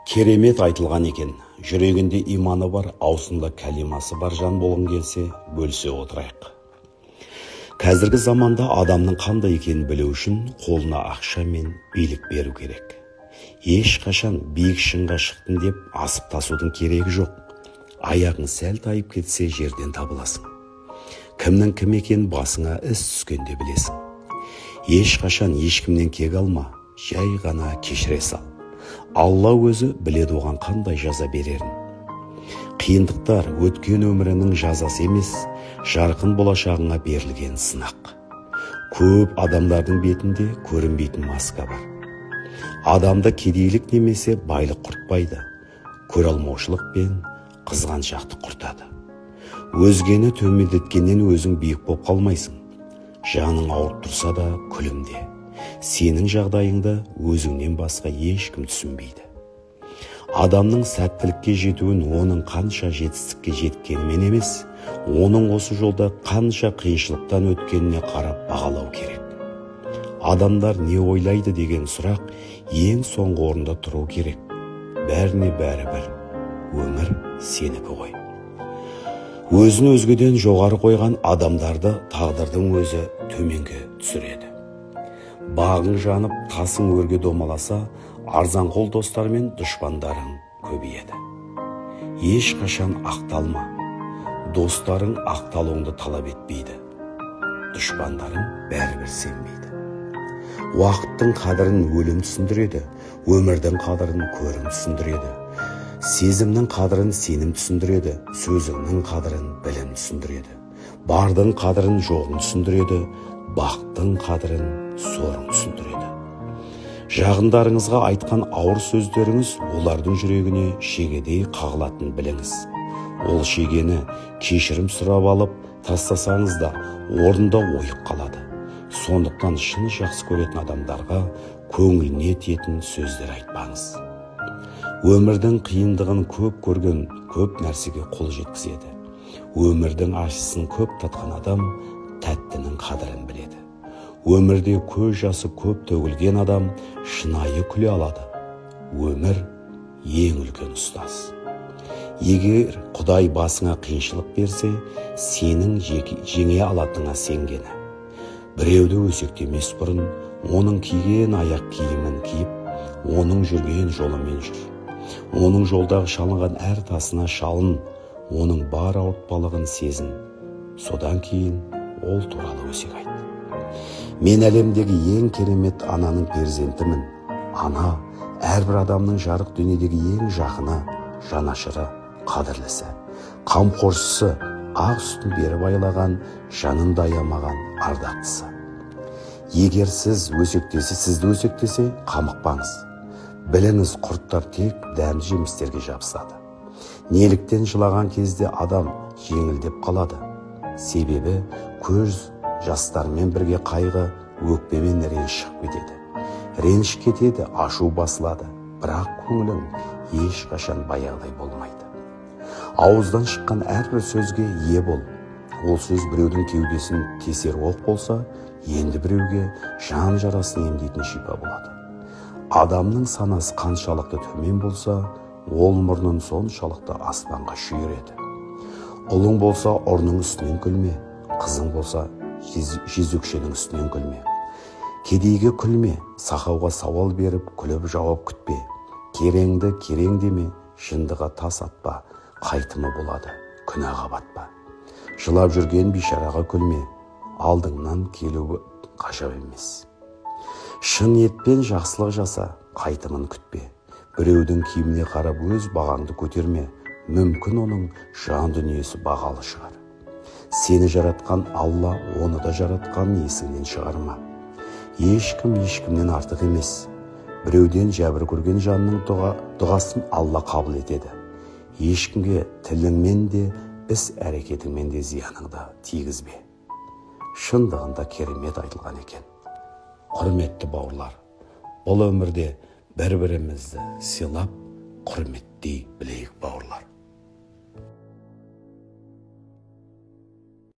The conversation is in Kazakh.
Керемет айтылған екен. Жүрегінде иманы бар, аузында кәлимасы бар жан болғың келсе, бөлісе отырайық. Қазіргі заманда адамның қандай екенін білу үшін қолына ақша мен билік беру керек. Ешқашан биік шыңға шықтым деп асып тасудың керегі жоқ. Аяғың сәл тайып кетсе жерден табыласың. Кімнің кім екенін басыңа іс түскенде білесің. Ешқашан ешкімнен кек алма, жай ғана кешіре сал. Алла өзі біледі оған қандай жаза берерін. Қиындықтар өткен өмірінің жазасы емес, жарқын болашағыңа берілген сынақ. Көп адамдардың бетінде көрінбейтін маска бар. Адамды кедейлік немесе байлық құртпайды, көреалмаушылық пен қызғаншақтық құртады. Өзгені төмендеткеннен өзің биік боп қалмайсың. Жаның ауырып тұрса да күлімде. Сенің жағдайыңды өзіңнен басқа ешкім түсінбейді. Адамның сәттілікке жетуін оның қанша жетістікке жеткенімен емес, оның осы жолда қанша қиыншылықтан өткеніне қарап бағалау керек. Адамдар не ойлайды деген сұрақ ең соңғы орында тұру керек. Бәріне бәрі бір. Өмір сенікі ғой. Өзін өзгеден жоғары қойған адамдарды тағдырдың өзі төменге түсіреді. Бағың жанып, тасың өрге домаласа, арзанқол достар мен дұшпандарың көбейеді. Ешқашан ақталма. Достарың ақталуыңды талап етпейді. Дұшпандарың бәрібір сенбейді. Уақыттың қадірін өлім түсіндіреді, өмірдің қадірін көрім түсіндіреді. Сезімнің қадірін сенім түсіндіреді, сөзіңнің қадірін білім түсіндіреді. Бардың қадірін жоғын түсіндіреді, бақтың қадірін сорың түсіндіреді. Жағындарыңызға айтқан ауыр сөздеріңіз олардың жүрегіне шегедей қағылатын біліңіз. Ол шегені кешірім сұрап алып тастасаңыз да орнында ойып қалады. Сондықтан шын жақсы көретін адамдарға көңіліне тиетін сөздер айтпаңыз. Өмірдің қиындығын көп көрген көп нәрсеге қол жеткізеді. Өмірдің ащысын көп татқан адам тәттінің қадірін біледі. Өмірде көз жасы көп төгілген адам шынайы күле алады. Өмір ең үлкен ұстаз. Егер Құдай басыңа қиыншылық берсе, сенің жеңе алатыныңа сенгені. Біреуді өсектемес бұрын, оның киген аяқ киімін киіп, оның жүрген жолымен жүр. Оның жолдағы шалынған әр тасына шалын, оның бар ауыртпалығын сезін. Содан кейін ол туралы өсек айт. Мен әлемдегі ең керемет ананың перзентімін. Ана әрбір адамның жарық дүниедегі ең жақыны, жанашыры, қадірлісі, қамқоршысы, ақ сүтін беріп айлаған, жанын аямаған ардақтысы. Егер сіз өсектесе, сізді өсектесе, қамықпаңыз. Біліңіз, құрттар тек дәмді жемістерге жабысады. Неліктен жылаған кезде адам жеңілдеп қалады. Себебі көз жастармен бірге қайғы, өкпемен реніш шығып кетеді. Реніш кетеді, ашу басылады, бірақ көңілің ешқашан баяғыдай болмайды. Ауыздан шыққан әрбір сөзге ие бол. Ол сөз біреудің кеудесін тесер оқ болса, енді біреуге жан жарасын емдейтін шипа болады. Адамның санасы қаншалықты төмен болса, ол мұрнын соншалықты аспанға шүйіреді. Ұлың болса, ұрының үстінен күлме, қызың болса, жезөкшенің үстінен күлме. Кедейге күлме, сақауға сауал беріп, күліп жауап күтпе. Кереңді керең деме, жындыға тас атпа, қайтымы болады, күнәға батпа. Жылап жүрген бишараға күлме, алдыңнан келуі ғажап емес. Шын ниетпен жақсылық жаса, қайтымын күтпе. Біреудің киіміне қарап өз бағаңды көтерме, мүмкін оның жан дүниесі бағалы шығар. Сені жаратқан Алла, оны да жаратқан есіңнен шығарма. Ешкім ешкімнен артық емес. Біреуден жәбір көрген жанның дұғасын Алла қабыл етеді. Ешкімге тіліңмен де, іс әрекетіңмен де зияныңды тигізбе. Шындығында керемет айтылған екен. Құрметті бауырлар, бұл өмірде бір-бірімізді сыйлап, құрметтей білейік бауырлар.